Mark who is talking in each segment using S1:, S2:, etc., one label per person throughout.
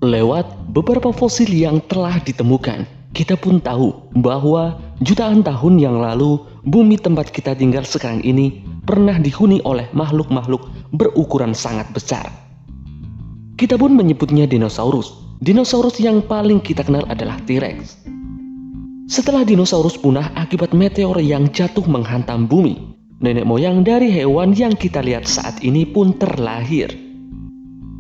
S1: Lewat beberapa fosil yang telah ditemukan, kita pun tahu bahwa jutaan tahun yang lalu bumi tempat kita tinggal sekarang ini pernah dihuni oleh makhluk-makhluk berukuran sangat besar. Kita pun menyebutnya dinosaurus. Dinosaurus yang paling kita kenal adalah T-Rex. Setelah dinosaurus punah akibat meteor yang jatuh menghantam bumi, nenek moyang dari hewan yang kita lihat saat ini pun terlahir.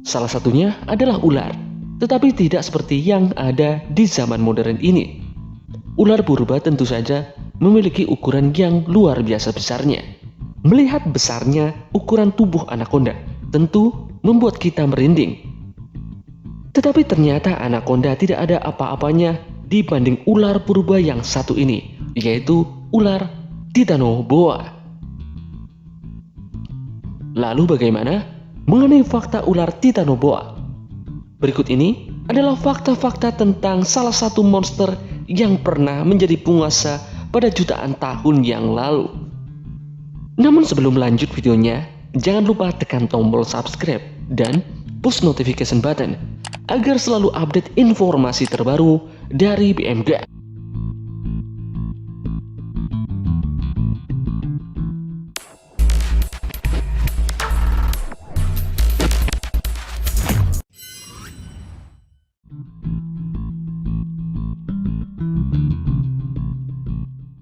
S1: Salah satunya adalah ular. Tetapi tidak seperti yang ada di zaman modern ini. Ular purba tentu saja memiliki ukuran yang luar biasa besarnya. Melihat besarnya ukuran tubuh anaconda tentu membuat kita merinding. Tetapi ternyata anaconda tidak ada apa-apanya dibanding ular purba yang satu ini, yaitu ular Titanoboa. Lalu bagaimana mengenai fakta ular Titanoboa? Berikut ini adalah fakta-fakta tentang salah satu monster yang pernah menjadi penguasa pada jutaan tahun yang lalu. Namun sebelum lanjut videonya, jangan lupa tekan tombol subscribe dan push notification button agar selalu update informasi terbaru dari BMG.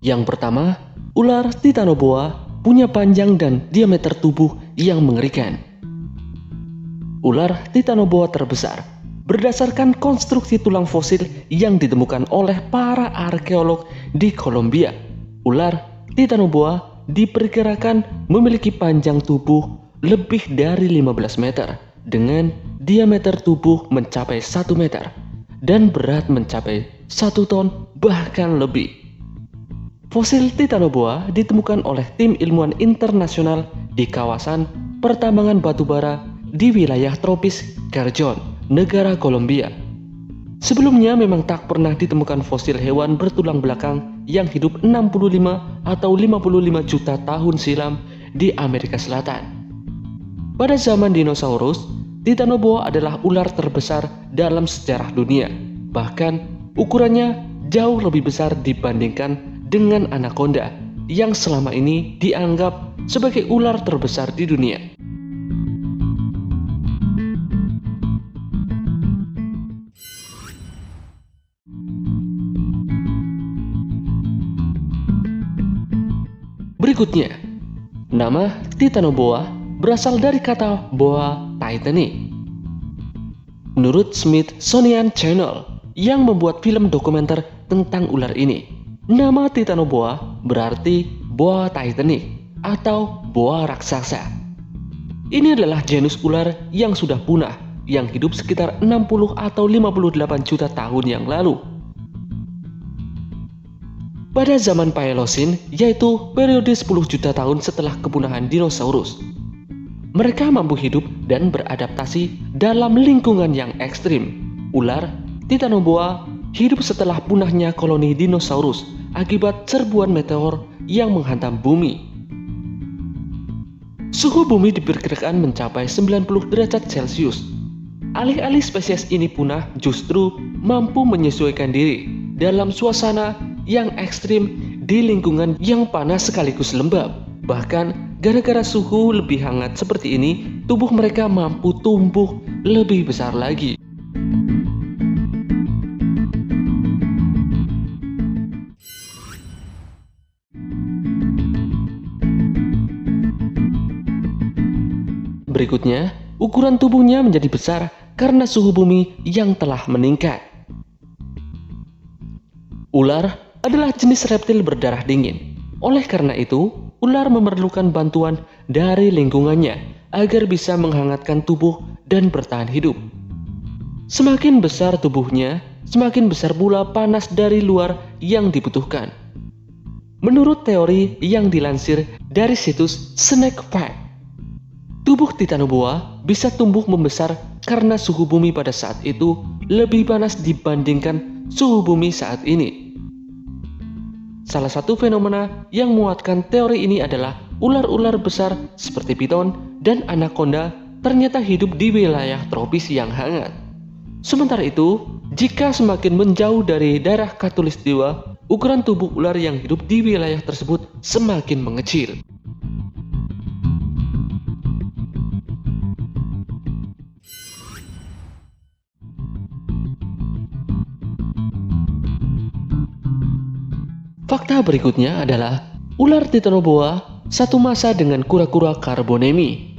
S1: Yang pertama, ular Titanoboa punya panjang dan diameter tubuh yang mengerikan. Ular Titanoboa terbesar berdasarkan konstruksi tulang fosil yang ditemukan oleh para arkeolog di Kolombia. Ular Titanoboa diperkirakan memiliki panjang tubuh lebih dari 15 meter dengan diameter tubuh mencapai 1 meter dan berat mencapai 1 ton bahkan lebih. Fosil Titanoboa ditemukan oleh tim ilmuwan internasional di kawasan pertambangan batubara di wilayah tropis Carrión, negara Kolombia. Sebelumnya memang tak pernah ditemukan fosil hewan bertulang belakang yang hidup 65 atau 55 juta tahun silam di Amerika Selatan. Pada zaman dinosaurus, Titanoboa adalah ular terbesar dalam sejarah dunia. Bahkan ukurannya jauh lebih besar dibandingkan dengan anaconda yang selama ini dianggap sebagai ular terbesar di dunia. Berikutnya, nama Titanoboa berasal dari kata boa Titani. Menurut Smithsonian Channel yang membuat film dokumenter tentang ular ini, nama Titanoboa berarti boa titani atau boa raksasa. Ini adalah genus ular yang sudah punah yang hidup sekitar 60 atau 58 juta tahun yang lalu. Pada zaman Paleosin, yaitu periode 10 juta tahun setelah kepunahan dinosaurus, mereka mampu hidup dan beradaptasi dalam lingkungan yang ekstrim. Ular Titanoboa hidup setelah punahnya koloni dinosaurus akibat serbuan meteor yang menghantam bumi. Suhu bumi diperkirakan mencapai 90 derajat Celcius. Alih-alih spesies ini punah, justru mampu menyesuaikan diri dalam suasana yang ekstrim di lingkungan yang panas sekaligus lembab. Bahkan gara-gara suhu lebih hangat seperti ini, tubuh mereka mampu tumbuh lebih besar lagi. Berikutnya, ukuran tubuhnya menjadi besar karena suhu bumi yang telah meningkat. Ular adalah jenis reptil berdarah dingin. Oleh karena itu, ular memerlukan bantuan dari lingkungannya agar bisa menghangatkan tubuh dan bertahan hidup. Semakin besar tubuhnya, semakin besar pula panas dari luar yang dibutuhkan. Menurut teori yang dilansir dari situs Snake Fact, tubuh Titanoboa bisa tumbuh membesar karena suhu bumi pada saat itu lebih panas dibandingkan suhu bumi saat ini. Salah satu fenomena yang menguatkan teori ini adalah ular-ular besar seperti piton dan anaconda ternyata hidup di wilayah tropis yang hangat. Sementara itu, jika semakin menjauh dari daerah khatulistiwa, ukuran tubuh ular yang hidup di wilayah tersebut semakin mengecil. Fakta berikutnya adalah ular Titanoboa satu masa dengan kura-kura Carbonemi.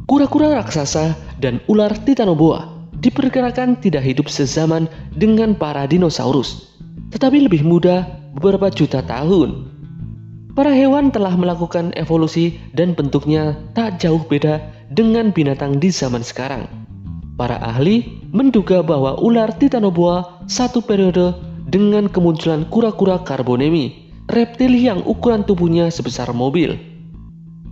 S1: Kura-kura raksasa dan ular Titanoboa diperkirakan tidak hidup sezaman dengan para dinosaurus, tetapi lebih muda beberapa juta tahun. Para hewan telah melakukan evolusi dan bentuknya tak jauh beda dengan binatang di zaman sekarang. Para ahli menduga bahwa ular Titanoboa satu periode dengan kemunculan kura-kura Carbonemi, reptil yang ukuran tubuhnya sebesar mobil.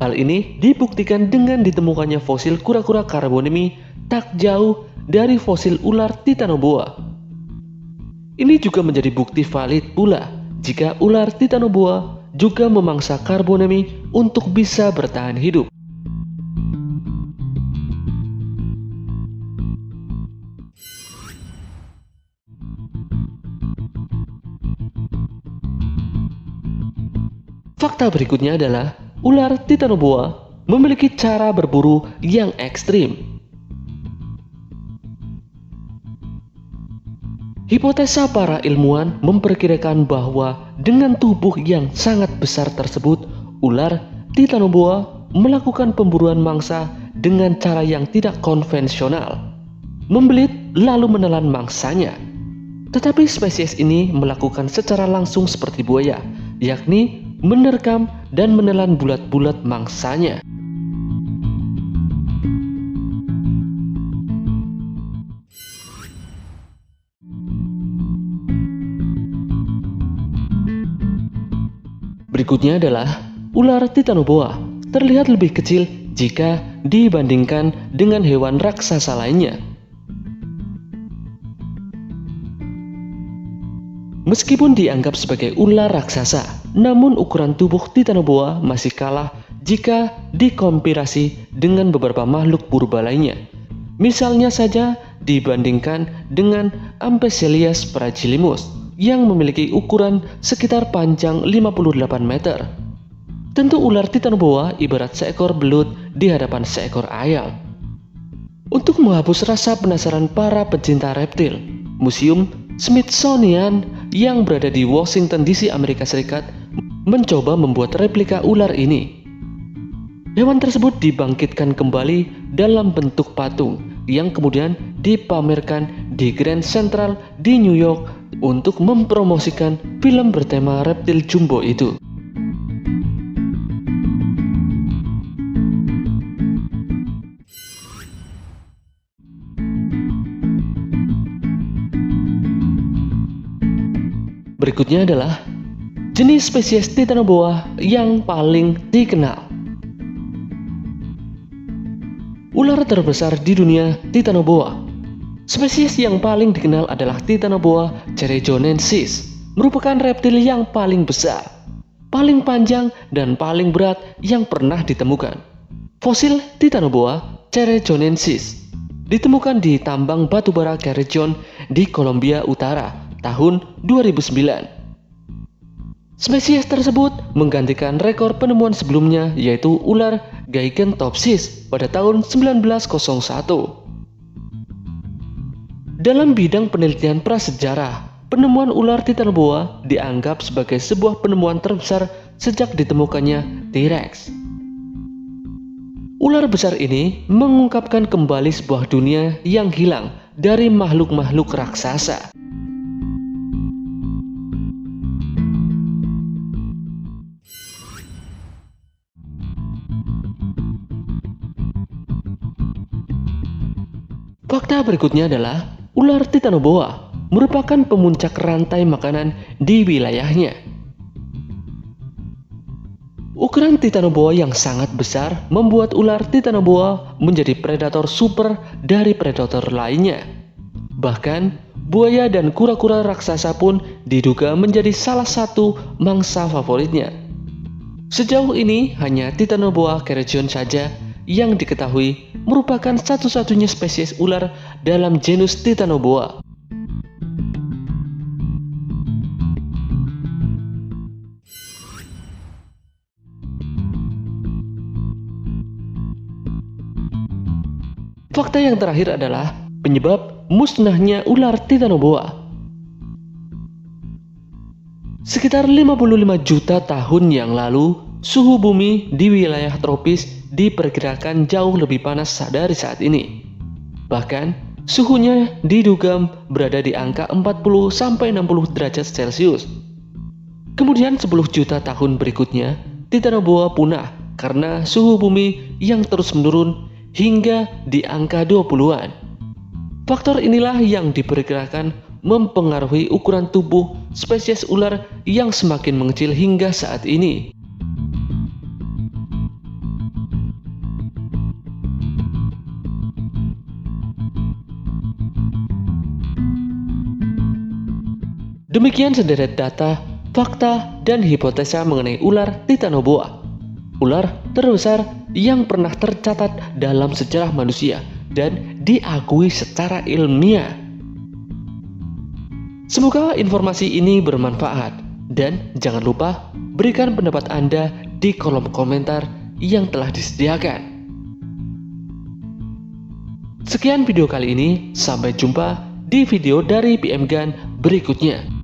S1: Hal ini dibuktikan dengan ditemukannya fosil kura-kura Carbonemi tak jauh dari fosil ular Titanoboa. Ini juga menjadi bukti valid pula jika ular Titanoboa juga memangsa Carbonemi untuk bisa bertahan hidup. Fakta berikutnya adalah ular Titanoboa memiliki cara berburu yang ekstrim. Hipotesa para ilmuwan memperkirakan bahwa dengan tubuh yang sangat besar tersebut, ular Titanoboa melakukan pemburuan mangsa dengan cara yang tidak konvensional, membelit lalu menelan mangsanya. Tetapi spesies ini melakukan secara langsung seperti buaya, yakni menerkam dan menelan bulat-bulat mangsanya. Berikutnya adalah ular Titanoboa terlihat lebih kecil jika dibandingkan dengan hewan raksasa lainnya. Meskipun dianggap sebagai ular raksasa, namun ukuran tubuh Titanoboa masih kalah jika dikompirasi dengan beberapa makhluk purba lainnya. Misalnya saja dibandingkan dengan Amphichelyas fragilimus yang memiliki ukuran sekitar panjang 58 meter. Tentu ular Titanoboa ibarat seekor belut di hadapan seekor ayam. Untuk menghapus rasa penasaran para pecinta reptil, Museum Smithsonian yang berada di Washington DC, Amerika Serikat mencoba membuat replika ular ini. Hewan tersebut dibangkitkan kembali dalam bentuk patung yang kemudian dipamerkan di Grand Central di New York untuk mempromosikan film bertema reptil jumbo itu. Berikutnya adalah jenis spesies Titanoboa yang paling dikenal. Ular terbesar di dunia Titanoboa. Spesies yang paling dikenal adalah Titanoboa cerrejonensis, merupakan reptil yang paling besar, paling panjang, dan paling berat yang pernah ditemukan. Fosil Titanoboa cerrejonensis ditemukan di tambang batubara Cerrejón di Kolombia Utara tahun 2009. Spesies tersebut menggantikan rekor penemuan sebelumnya, yaitu ular Gigantopsis pada tahun 1901. Dalam bidang penelitian prasejarah, penemuan ular Titanoboa dianggap sebagai sebuah penemuan terbesar sejak ditemukannya T-Rex. Ular besar ini mengungkapkan kembali sebuah dunia yang hilang dari makhluk-makhluk raksasa. Fakta berikutnya adalah ular Titanoboa merupakan pemuncak rantai makanan di wilayahnya. Ukuran titanoboa yang sangat besar membuat ular titanoboa menjadi predator super dari predator lainnya. Bahkan, buaya dan kura-kura raksasa pun diduga menjadi salah satu mangsa favoritnya. Sejauh ini, hanya Titanoboa keregion saja yang diketahui merupakan satu-satunya spesies ular dalam genus Titanoboa. Fakta yang terakhir adalah penyebab musnahnya ular Titanoboa. Sekitar 55 juta tahun yang lalu, suhu bumi di wilayah tropis diperkirakan jauh lebih panas dari saat ini. Bahkan, suhunya diduga berada di angka 40-60 derajat Celcius. Kemudian 10 juta tahun berikutnya, Titanoboa punah karena suhu bumi yang terus menurun hingga di angka 20-an. Faktor inilah yang diperkirakan mempengaruhi ukuran tubuh spesies ular yang semakin mengecil hingga saat ini. Demikian sederet data, fakta, dan hipotesa mengenai ular Titanoboa. Ular terbesar yang pernah tercatat dalam sejarah manusia dan diakui secara ilmiah. Semoga informasi ini bermanfaat, dan jangan lupa berikan pendapat Anda di kolom komentar yang telah disediakan. Sekian video kali ini, sampai jumpa di video dari PM Gun berikutnya.